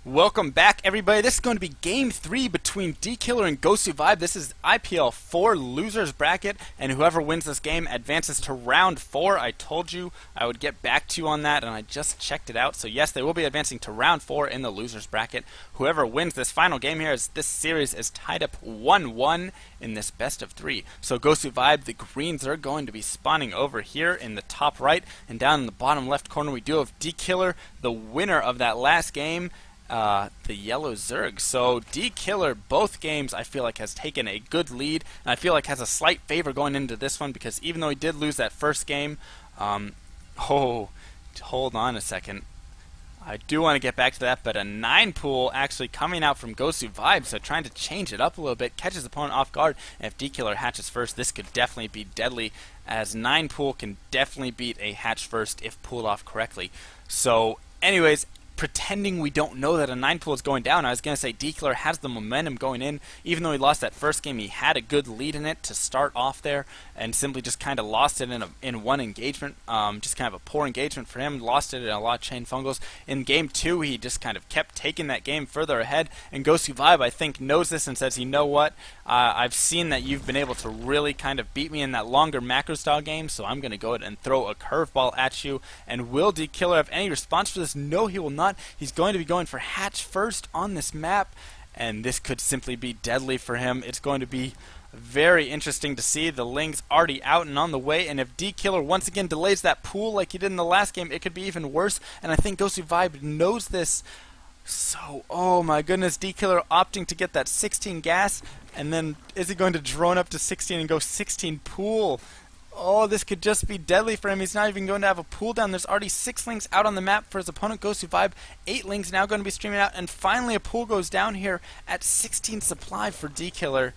Welcome back, everybody. This is going to be Game 3 between dkiller and GoSuVIBE. This is IPL4 losers bracket, and whoever wins this game advances to round 4. I told you I would get back to you on that, and I just checked it out. So yes, they will be advancing to round 4 in the losers bracket. Whoever wins this final game here, this series is tied up 1-1 in this best of 3. So GoSuVIBE, the greens are going to be spawning over here in the top right, and down in the bottom left corner we do have dkiller, the winner of that last game. The yellow Zerg. So dkiller, both games I feel like has taken a good lead, and I feel like has a slight favor going into this one because even though he did lose that first game, hold on a second. I do want to get back to that, but a 9 pool actually coming out from GoSuVIBE, so trying to change it up a little bit, catches opponent off guard, and if dkiller hatches first, this could definitely be deadly, as 9 pool can definitely beat a hatch first if pulled off correctly. So anyways, pretending we don't know that a 9 pool is going down, I was going to say dkiller has the momentum going in. Even though he lost that first game, he had a good lead in it to start off there, and simply just kind of lost it in one engagement. Just kind of a poor engagement for him. Lost it in a lot of chain fungals. In game 2, he just kind of kept taking that game further ahead, and GoSuVIBE, I think, knows this and says, you know what, I've seen that you've been able to really kind of beat me in that longer macro style game, so I'm going to go ahead and throw a curveball at you. And will dkiller have any response for this? No, he will not. He's going to be going for hatch first on this map, and this could simply be deadly for him. It's going to be very interesting to see. The Ling's already out and on the way, and if dkiller once again delays that pool like he did in the last game, it could be even worse, and I think GoSuVIBE knows this. So, oh my goodness, dkiller opting to get that 16 gas, and then is he going to drone up to 16 and go 16 pool? Oh, this could just be deadly for him. He's not even going to have a pool down. There's already 6 Lings out on the map for his opponent, GoSuVIBE. 8 Lings now going to be streaming out. And finally a pool goes down here at 16 supply for dkiller.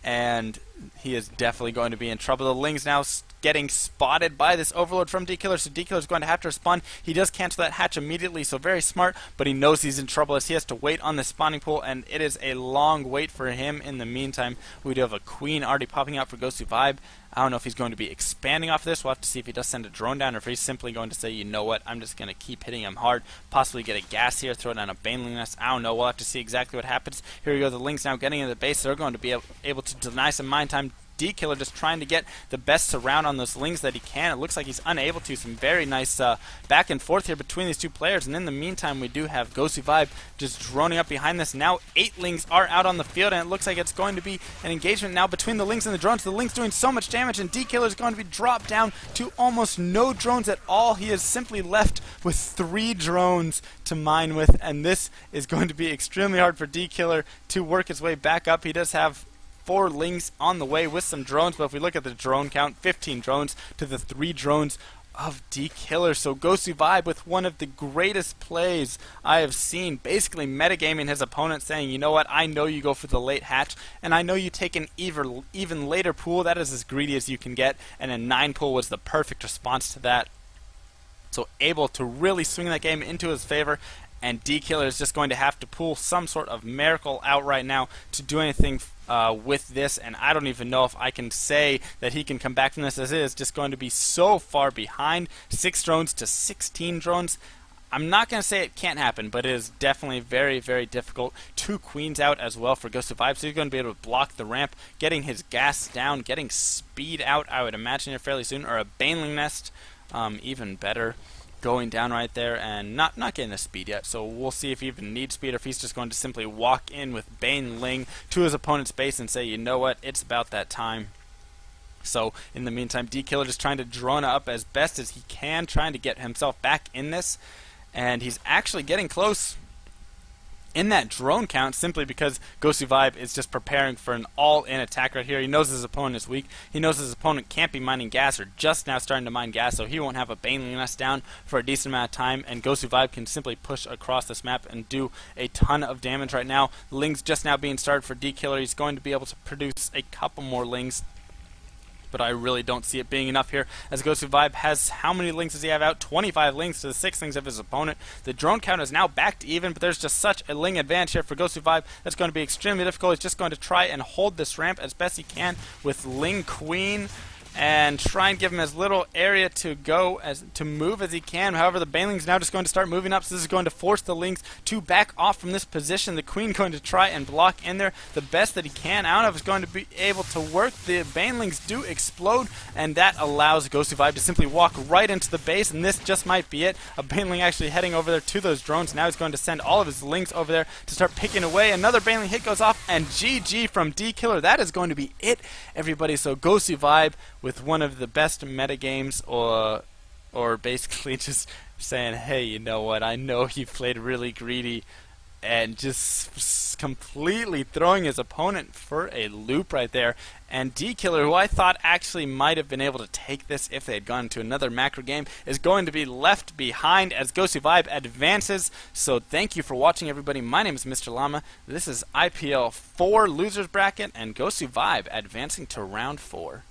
And he is definitely going to be in trouble. The Ling's now getting spotted by this overload from dkiller, so dkiller is going to have to respond. He does cancel that hatch immediately, so very smart, but he knows he's in trouble as he has to wait on the spawning pool, and it is a long wait for him. In the meantime, we do have a queen already popping out for GoSuVIBE. I don't know if he's going to be expanding off this. We'll have to see if he does send a drone down, or if he's simply going to say, you know what, I'm just going to keep hitting him hard, possibly get a gas here, throw down a baneling nest. I don't know. We'll have to see exactly what happens. Here we go. The Ling's now getting into the base. They're going to be able to deny some mine time. dkiller just trying to get the best surround on those Lings that he can. It looks like he's unable to. Some very nice back and forth here between these two players, and in the meantime we do have GoSuVIBE just droning up behind this. Now 8 Lings are out on the field, and it looks like it's going to be an engagement now between the Lings and the drones. The Lings doing so much damage, and dkiller is going to be dropped down to almost no drones at all. He is simply left with 3 drones to mine with, and this is going to be extremely hard for dkiller to work his way back up. He does have 4 Lings on the way with some drones, but if we look at the drone count, 15 drones to the 3 drones of dkiller. So GoSuVIBE with one of the greatest plays I have seen, basically metagaming his opponent, saying, you know what, I know you go for the late hatch, and I know you take an even later pool. That is as greedy as you can get, and a 9 pool was the perfect response to that. So able to really swing that game into his favor, and dkiller is just going to have to pull some sort of miracle out right now to do anything with this, and I don't even know if I can say that he can come back from this, as it is just going to be so far behind. 6 drones to 16 drones. I'm not going to say it can't happen, but it is definitely very, very difficult. 2 queens out as well for GoSuVIBE, so he's going to be able to block the ramp, getting his gas down, getting speed out, I would imagine, here fairly soon, or a baneling nest, even better. Going down right there, and not getting the speed yet, so we'll see if he even needs speed or if he's just going to simply walk in with Baneling to his opponent's base and say, you know what, it's about that time. So in the meantime, dkiller just trying to drone up as best as he can, trying to get himself back in this, and he's actually getting close in that drone count, simply because GoSuVIBE is just preparing for an all-in attack right here. He knows his opponent is weak. He knows his opponent can't be mining gas, or just now starting to mine gas, so he won't have a baneling nest down for a decent amount of time, and GoSuVIBE can simply push across this map and do a ton of damage right now. Lings just now being started for dkiller. He's going to be able to produce a couple more Lings, but I really don't see it being enough here, as GoSuVIBE has, how many Lings does he have out? 25 Lings to the 6 Lings of his opponent. The drone count is now back to even, but there's just such a Ling advantage here for GoSuVIBE that's going to be extremely difficult. He's just going to try and hold this ramp as best he can with Ling Queen. and try and give him as little area to move as he can. However, the baneling's now just going to start moving up, so this is going to force the lings to back off from this position. The queen going to try and block in there the best that he can. I don't know if it's going to be able to work. The banelings do explode, and that allows GoSuVIBE to simply walk right into the base, and this just might be it. A baneling actually heading over there to those drones. Now he's going to send all of his lings over there to start picking away. Another baneling hit goes off, and GG from dkiller. That is going to be it, everybody. So GoSuVIBE with one of the best metagames, or basically just saying, hey, you know what, I know he played really greedy, and just completely throwing his opponent for a loop right there. And dkiller, who I thought actually might have been able to take this if they had gone to another macro game, is going to be left behind as GoSuVIBE advances. So thank you for watching, everybody. My name is MrLlama. This is IPL4 Losers Bracket, and GoSuVIBE advancing to round 4.